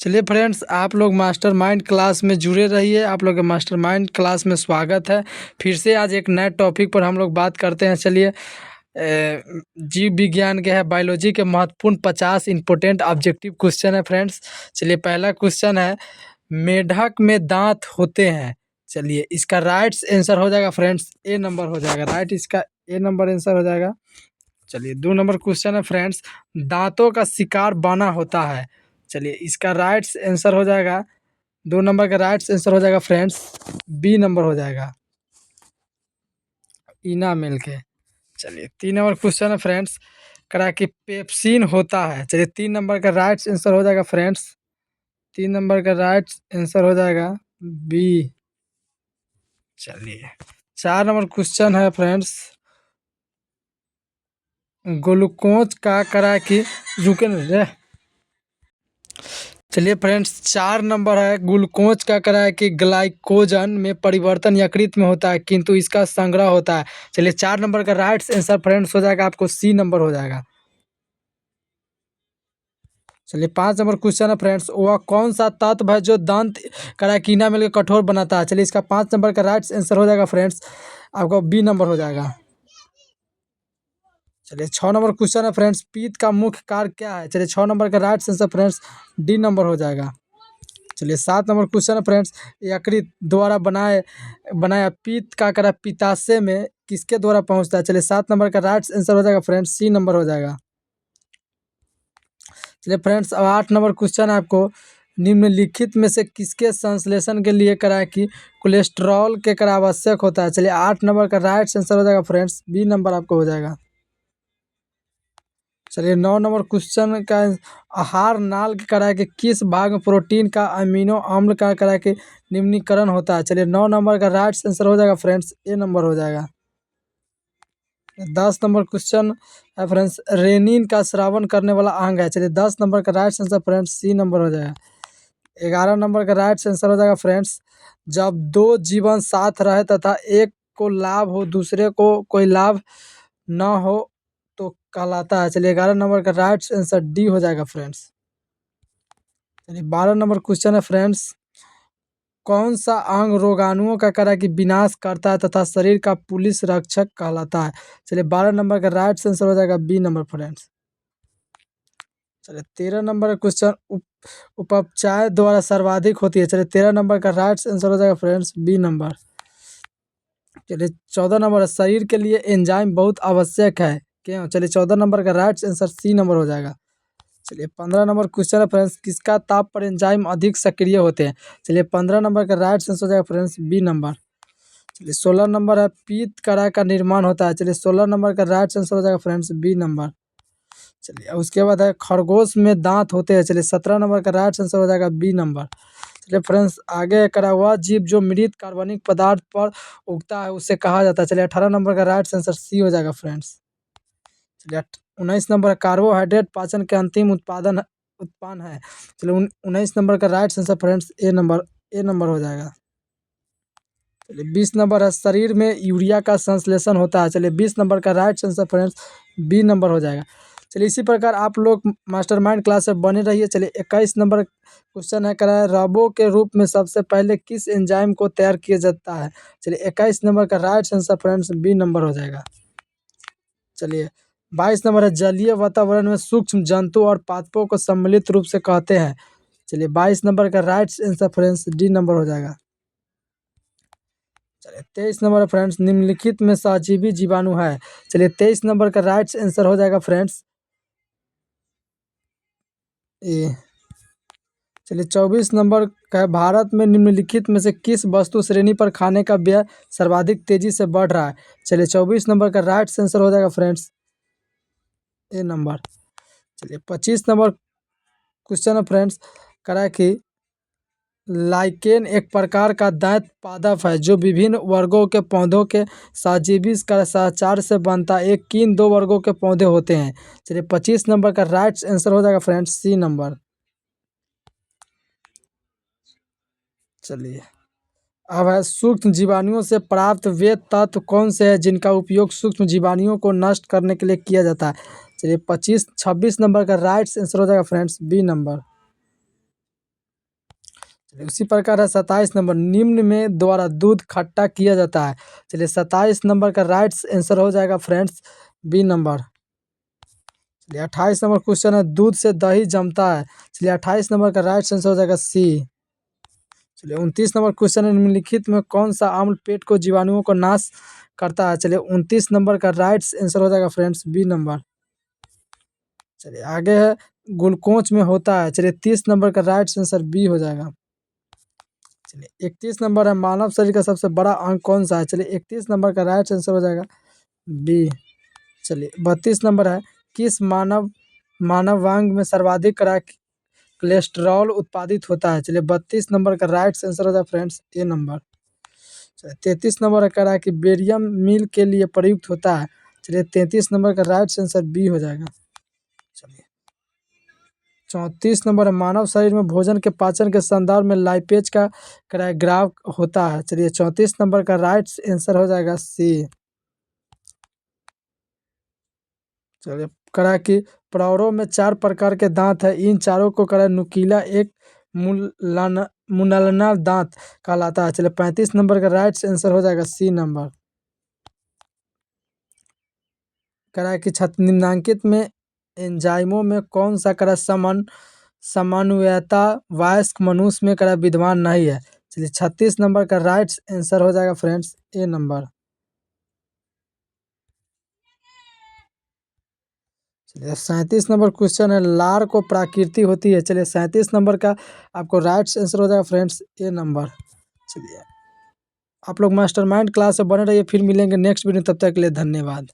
चलिए फ्रेंड्स, आप लोग मास्टरमाइंड क्लास में जुड़े रहिए। आप लोग के मास्टरमाइंड क्लास में स्वागत है। फिर से आज एक नए टॉपिक पर हम लोग बात करते हैं। चलिए, जीव विज्ञान के है बायोलॉजी के महत्वपूर्ण 50 इंपॉर्टेंट ऑब्जेक्टिव क्वेश्चन है फ्रेंड्स। चलिए, पहला क्वेश्चन है, मेढक में दांत होते हैं। चलिए, इसका राइट आंसर हो जाएगा फ्रेंड्स ए नंबर हो जाएगा। राइट, इसका ए नंबर आंसर हो जाएगा। चलिए, 2 नंबर क्वेश्चन है फ्रेंड्स, दांतों का शिकार बना होता है। चलिए, इसका राइट आंसर हो जाएगा, 2 नंबर का राइट आंसर हो जाएगा फ्रेंड्स बी नंबर हो जाएगा, इना मिल के। चलिए, 3 नंबर क्वेश्चन है फ्रेंड्स, करा कि पेप्सिन होता है। चलिए, 3 नंबर का राइट आंसर हो जाएगा फ्रेंड्स, 3 नंबर का राइट आंसर हो जाएगा बी। चलिए, 4 नंबर क्वेश्चन है फ्रेंड्स, ग्लूकोज का करा कि रुके न रे। चलिए फ्रेंड्स, 4 नंबर है, ग्लूकोज का करा है कि ग्लाइकोजन में परिवर्तन यकृत में होता है किंतु इसका संग्रह होता है। चलिए, 4 नंबर का राइट आंसर फ्रेंड्स हो जाएगा आपको सी नंबर हो जाएगा। चलिए, 5 नंबर क्वेश्चन है फ्रेंड्स, वह कौन सा तत्व है जो दंत कराकीना मिलकर कठोर बनाता है। चलिए, इसका 5 नंबर का राइट आंसर हो जाएगा फ्रेंड्स आपको बी नंबर हो जाएगा। चलिए, 6 नंबर क्वेश्चन है फ्रेंड्स, पीत का मुख्य कार्य क्या है। चलिए, 6 नंबर का right answer friends D number हो जाएगा। चलिए, 7 नंबर क्वेश्चन है फ्रेंड्स, यकृत द्वारा बनाया पीत का करा पित्ताशय में किसके द्वारा पहुंचता है। चलिए, 7 नंबर का राइट आंसर हो जाएगा फ्रेंड्स सी नंबर हो जाएगा। चलिए फ्रेंड्स, अब 8 नंबर क्वेश्चन है आपको, निम्नलिखित में से किसके संश्लेषण के लिए करा कि कोलेस्ट्रॉल के करा आवश्यक होता है। चलिए, 8 नंबर का राइट आंसर हो जाएगा फ्रेंड्स बी नंबर आपको हो जाएगा। चलिए, 9 नंबर क्वेश्चन का, आहार नाल के करा के किस भाग में प्रोटीन का अमीनो अम्ल का करा के निम्नीकरण होता है। चलिए, 9 नंबर का राइट आंसर हो जाएगा फ्रेंड्स ए नंबर हो जाएगा। 10 नंबर क्वेश्चन है फ्रेंड्स, रेनिन का स्रावन करने वाला अंग है। चलिए, 10 नंबर का right answer friends C number हो जाएगा। 11 नंबर का राइट आंसर हो जाएगा फ्रेंड्स, जब दो जीवन साथ रहे तथा एक को लाभ हो दूसरे को कोई लाभ न हो तो कहलाता है। चलिए, 11 नंबर का राइट आंसर डी हो जाएगा फ्रेंड्स। चलिए, 12 नंबर क्वेश्चन है फ्रेंड्स, कौन सा अंग रोगाणुओं का करा कि विनाश करता है तथा शरीर का पुलिस रक्षक कहलाता है। चलिए, 12 नंबर का राइट आंसर हो जाएगा बी नंबर फ्रेंड्स। चलिए, 13 नंबर का क्वेश्चन, उपचाय द्वारा सर्वाधिक होती है। चलिए, 13 नंबर का राइट आंसर हो जाएगा फ्रेंड्स बी नंबर। चलिए, 14 नंबर है, शरीर के लिए एंजाइम बहुत आवश्यक है क्यों। चलिए, 14 नंबर का राइट आंसर सी नंबर हो जाएगा। चलिए, 15 नंबर क्वेश्चन है फ्रेंड्स, किसका ताप पर एंजाइम अधिक सक्रिय होते हैं। चलिए, 15 नंबर का राइट आंसर हो जाएगा फ्रेंड्स बी नंबर। चलिए, 16 नंबर है, पीत करा का निर्माण होता है। चलिए, 16 नंबर का राइट आंसर हो जाएगा फ्रेंड्स बी नंबर। चलिए, उसके बाद है, खरगोश में दांत होते हैं। चलिए, 17 नंबर का राइट आंसर हो जाएगा बी नंबर। चलिए फ्रेंड्स, आगे करा हुआ जीव जो मृत कार्बनिक पदार्थ पर उगता है उसे कहा जाता है। चलिए, 18 नंबर का राइट आंसर सी हो जाएगा फ्रेंड्स। चलिए, 19 नंबर, कार्बोहाइड्रेट पाचन के अंतिम उत्पाद है। चलिए, 19 नंबर का राइट आंसर फ्रेंड्स ए नंबर हो जाएगा। चलिए, 20 नंबर है, शरीर में यूरिया का संश्लेषण होता है। चलिए, 20 नंबर का right answer friends B number हो जाएगा। चलिए, इसी प्रकार आप लोग मास्टरमाइंड क्लास से बने रहिए। चलिए, 21 नंबर क्वेश्चन है, करा रबो के रूप में सबसे पहले किस एंजाइम को तैयार किया जाता है। चलिए, 21 नंबर का right answer friends B number हो जाएगा। चलिए, 22 नंबर है, जलीय वातावरण में सूक्ष्म जंतु और पादपों को सम्मिलित रूप से कहते हैं। चलिए, 22 नंबर का right answer friends D number हो जाएगा। चलिए, 23 नंबर है फ्रेंड्स, निम्नलिखित में सहजीवी जीवाणु है। चलिए, 23 नंबर का राइट आंसर हो जाएगा फ्रेंड्स ए। चलिए, 24 नंबर का है, भारत में निम्नलिखित में से किस वस्तु श्रेणी पर खाने का व्यय सर्वाधिक तेजी से बढ़ रहा है। चलिए, 24 नंबर का राइट आंसर हो जाएगा फ्रेंड्स ए नंबर। चलिए, 25 नंबर क्वेश्चन है फ्रेंड्स, करा कि लाइकेन एक प्रकार का दैत्य पादप है जो विभिन्न वर्गों के पौधों के सहजीवी का सहचार से बनता है। एक किन दो वर्गों के पौधे होते हैं। चलिए, 25 नंबर का राइट आंसर हो जाएगा फ्रेंड्स सी नंबर। चलिए, अब है, सूक्ष्म जीवाणुओं से प्राप्त वे तत्व कौन से हैं जिनका उपयोग सूक्ष्म जीवाणुओं को नष्ट करने के लिए किया जाता है। चलिए, 26 नंबर का राइट आंसर हो जाएगा फ्रेंड्स बी नंबर। उसी प्रकार है 27 नंबर, निम्न में द्वारा दूध खट्टा किया जाता है। चलिए 27 नंबर का राइट आंसर हो जाएगा फ्रेंड्स बी नंबर। चलिए 28 नंबर क्वेश्चन है, दूध से दही जमता है। चलिए 28 नंबर का राइट आंसर हो जाएगा सी। चलिए 29 नंबर क्वेश्चन है, निम्नलिखित में कौन सा आम्ल पेट को जीवाणुओं को नाश करता है। चलिए 29 नंबर का राइट आंसर हो जाएगा फ्रेंड्स बी नंबर। चलिए आगे है, ग्लूकोज में होता है। चलिए 30 नंबर का राइट आंसर बी हो जाएगा। चलिए 31 नंबर है, मानव शरीर का सबसे बड़ा अंग कौन सा है। चलिए 31 नंबर का राइट आंसर हो जाएगा बी। चलिए 32 नंबर है, किस मानवांग में सर्वाधिक कोलेस्ट्रॉल उत्पादित होता है। चलिए 32 नंबर का राइट आंसर हो जाएगा फ्रेंड्स ए नंबर। चलिए 33 नंबर है, कह रहा है कि बेरियम मील के लिए प्रयुक्त होता है। चलिए 33 नंबर का राइट आंसर बी हो जाएगा। चलिए 34 नंबर है, मानव शरीर में भोजन के पाचन के संदर्भ में लाइपेज का ग्राफ होता है। चलिए 34 नंबर का राइट आंसर हो जाएगा सी। चलिए करा कि प्रौरों में 4 प्रकार के दांत है, इन चारों को करा नुकीला एक मुनलना दांत कहलाता है। चलिए 35 नंबर का राइट आंसर हो जाएगा सी नंबर। करा कि निम्नांकित में एंजाइमों में कौन सा करा समन्वयता वयस्क मनुष्य में करा विद्वान नहीं है। चलिए 36 नंबर का राइट आंसर हो जाएगा फ्रेंड्स ए नंबर। चलिए 37 नंबर क्वेश्चन है, लार को प्राकृति होती है। चलिए 37 नंबर का आपको राइट आंसर हो जाएगा फ्रेंड्स ए नंबर। चलिए आप लोग मास्टरमाइंड क्लास से बने रहिए, फिर मिलेंगे नेक्स्ट वीडियो, तब तक के लिए धन्यवाद।